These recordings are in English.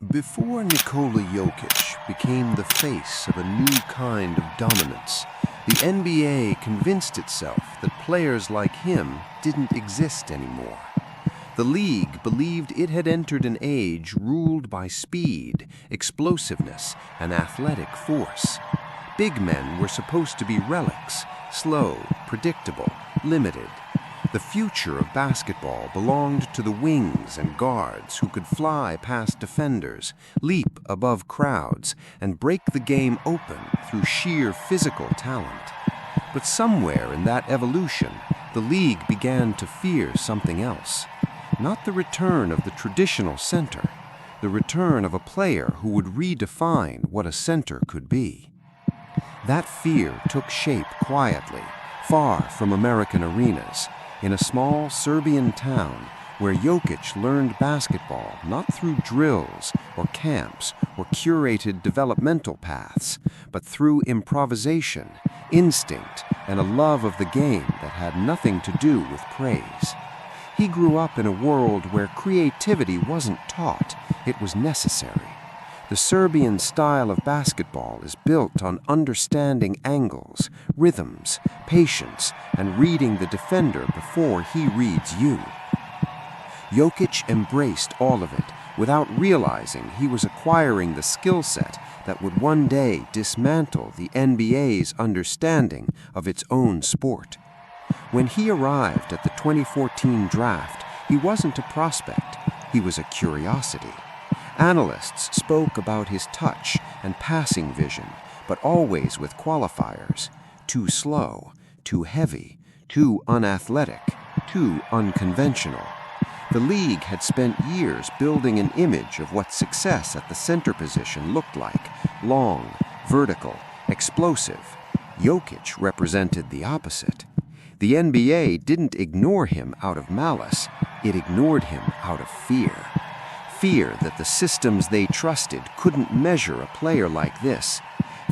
Before Nikola Jokic became the face of a new kind of dominance, the NBA convinced itself that players like him didn't exist anymore. The league believed it had entered an age ruled by speed, explosiveness, and athletic force. Big men were supposed to be relics, slow, predictable, limited. The future of basketball belonged to the wings and guards who could fly past defenders, leap above crowds, and break the game open through sheer physical talent. But somewhere in that evolution, the league began to fear something else. Not the return of the traditional center, the return of a player who would redefine what a center could be. That fear took shape quietly, far from American arenas, in a small Serbian town where Jokic learned basketball not through drills or camps or curated developmental paths, but through improvisation, instinct, and a love of the game that had nothing to do with praise. He grew up in a world where creativity wasn't taught, it was necessary. The Serbian style of basketball is built on understanding angles, rhythms, patience, and reading the defender before he reads you. Jokic embraced all of it without realizing he was acquiring the skill set that would one day dismantle the NBA's understanding of its own sport. When he arrived at the 2014 draft, he wasn't a prospect, he was a curiosity. Analysts spoke about his touch and passing vision, but always with qualifiers: too slow, too heavy, too unathletic, too unconventional. The league had spent years building an image of what success at the center position looked like: long, vertical, explosive. Jokic represented the opposite. The NBA didn't ignore him out of malice, it ignored him out of fear. Fear that the systems they trusted couldn't measure a player like this.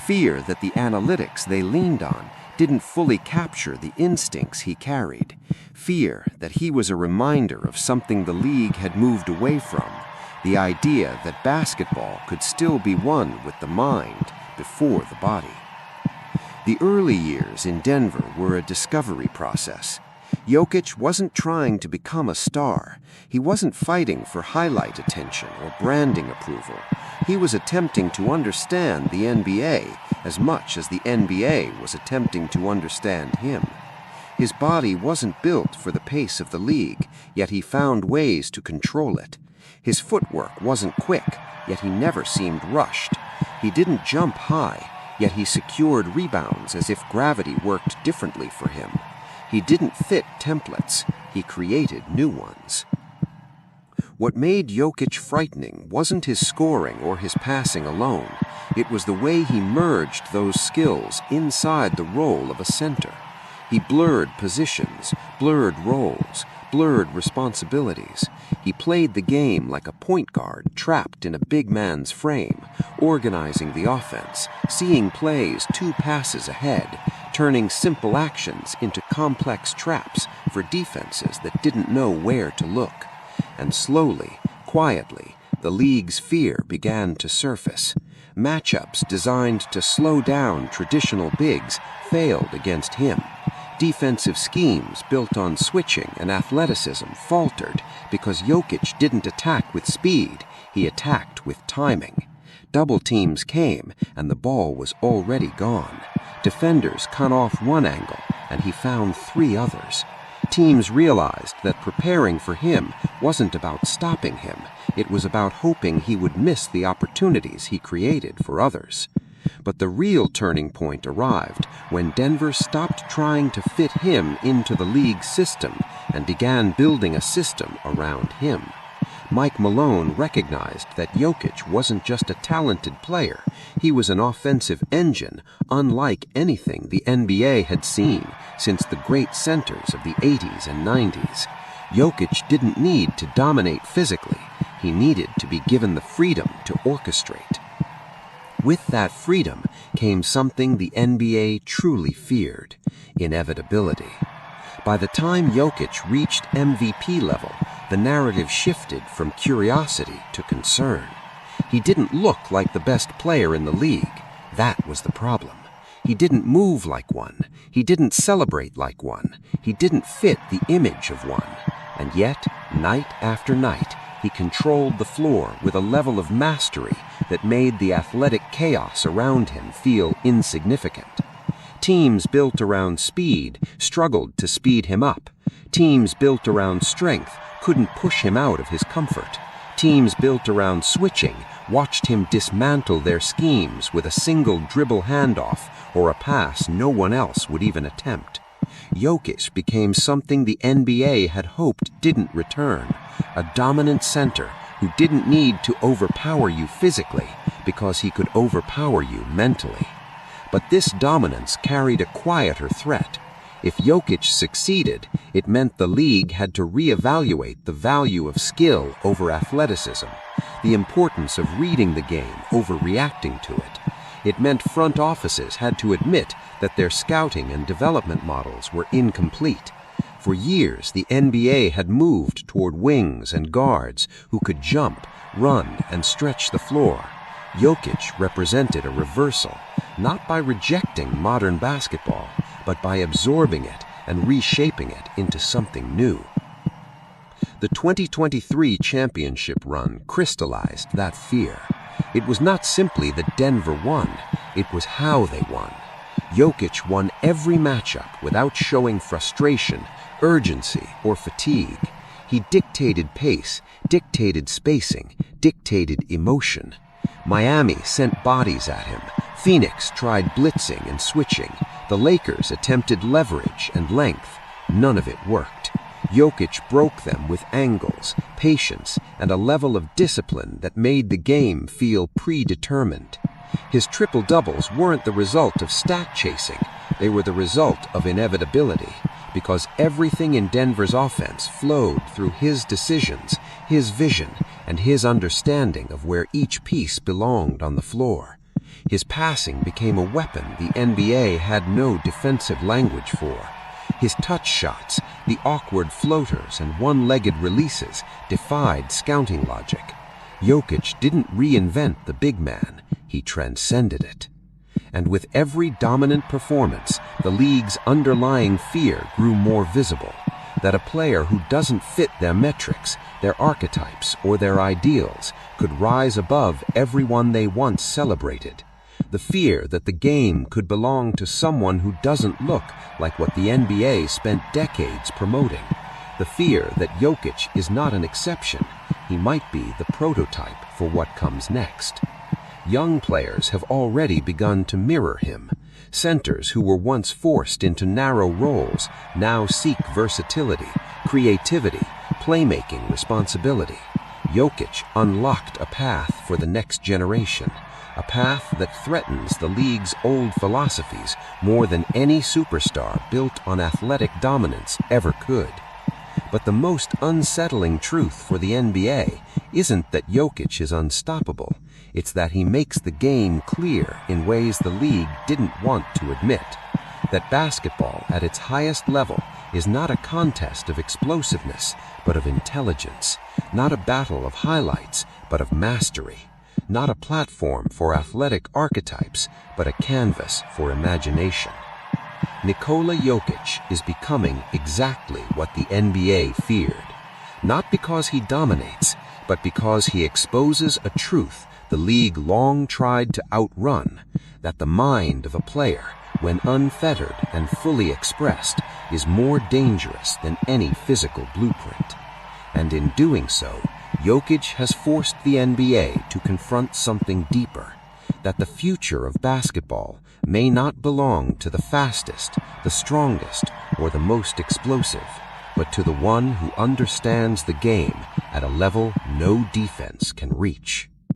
Fear that the analytics they leaned on didn't fully capture the instincts he carried. Fear that he was a reminder of something the league had moved away from, the idea that basketball could still be won with the mind before the body. The early years in Denver were a discovery process. Jokic wasn't trying to become a star. He wasn't fighting for highlight attention or branding approval. He was attempting to understand the NBA as much as the NBA was attempting to understand him. His body wasn't built for the pace of the league, yet he found ways to control it. His footwork wasn't quick, yet he never seemed rushed. He didn't jump high, yet he secured rebounds as if gravity worked differently for him. He didn't fit templates, he created new ones. What made Jokic frightening wasn't his scoring or his passing alone. It was the way he merged those skills inside the role of a center. He blurred positions, blurred roles, blurred responsibilities. He played the game like a point guard trapped in a big man's frame, organizing the offense, seeing plays 2 passes ahead, turning simple actions into complex traps for defenses that didn't know where to look. And slowly, quietly, the league's fear began to surface. Matchups designed to slow down traditional bigs failed against him. Defensive schemes built on switching and athleticism faltered because Jokic didn't attack with speed, he attacked with timing. Double teams came and the ball was already gone. Defenders cut off one angle and he found 3 others. Teams realized that preparing for him wasn't about stopping him, it was about hoping he would miss the opportunities he created for others. But the real turning point arrived when Denver stopped trying to fit him into the league's system and began building a system around him. Mike Malone recognized that Jokic wasn't just a talented player, he was an offensive engine unlike anything the NBA had seen since the great centers of the 80s and 90s. Jokic didn't need to dominate physically, he needed to be given the freedom to orchestrate. With that freedom came something the NBA truly feared: inevitability. By the time Jokic reached MVP level, the narrative shifted from curiosity to concern. He didn't look like the best player in the league. That was the problem. He didn't move like one. He didn't celebrate like one. He didn't fit the image of one. And yet, night after night, he controlled the floor with a level of mastery that made the athletic chaos around him feel insignificant. Teams built around speed struggled to speed him up. Teams built around strength couldn't push him out of his comfort. Teams built around switching watched him dismantle their schemes with a single dribble handoff or a pass no one else would even attempt. Jokic became something the NBA had hoped didn't return, a dominant center who didn't need to overpower you physically because he could overpower you mentally. But this dominance carried a quieter threat. If Jokic succeeded, it meant the league had to reevaluate the value of skill over athleticism, the importance of reading the game over reacting to it. It meant front offices had to admit that their scouting and development models were incomplete. For years, the NBA had moved toward wings and guards who could jump, run, and stretch the floor. Jokic represented a reversal, not by rejecting modern basketball, but by absorbing it and reshaping it into something new. The 2023 championship run crystallized that fear. It was not simply that Denver won, it was how they won. Jokic won every matchup without showing frustration, urgency, or fatigue. He dictated pace, dictated spacing, dictated emotion. Miami sent bodies at him. Phoenix tried blitzing and switching. The Lakers attempted leverage and length. None of it worked. Jokic broke them with angles, patience, and a level of discipline that made the game feel predetermined. His triple-doubles weren't the result of stat chasing. They were the result of inevitability, because everything in Denver's offense flowed through his decisions, his vision, and his understanding of where each piece belonged on the floor. His passing became a weapon the NBA had no defensive language for. His touch shots, the awkward floaters and one-legged releases defied scouting logic. Jokic didn't reinvent the big man, he transcended it. And with every dominant performance, the league's underlying fear grew more visible, that a player who doesn't fit their metrics, their archetypes, or their ideals could rise above everyone they once celebrated. The fear that the game could belong to someone who doesn't look like what the NBA spent decades promoting. The fear that Jokic is not an exception, he might be the prototype for what comes next. Young players have already begun to mirror him. Centers who were once forced into narrow roles now seek versatility, creativity, playmaking responsibility. Jokic unlocked a path for the next generation, a path that threatens the league's old philosophies more than any superstar built on athletic dominance ever could. But the most unsettling truth for the NBA isn't that Jokic is unstoppable. It's that he makes the game clear in ways the league didn't want to admit. That basketball at its highest level is not a contest of explosiveness, but of intelligence. Not a battle of highlights, but of mastery. Not a platform for athletic archetypes, but a canvas for imagination. Nikola Jokic is becoming exactly what the NBA feared. Not because he dominates, but because he exposes a truth the league long tried to outrun, that the mind of a player, when unfettered and fully expressed, is more dangerous than any physical blueprint. And in doing so, Jokic has forced the NBA to confront something deeper, that the future of basketball may not belong to the fastest, the strongest, or the most explosive, but to the one who understands the game at a level no defense can reach.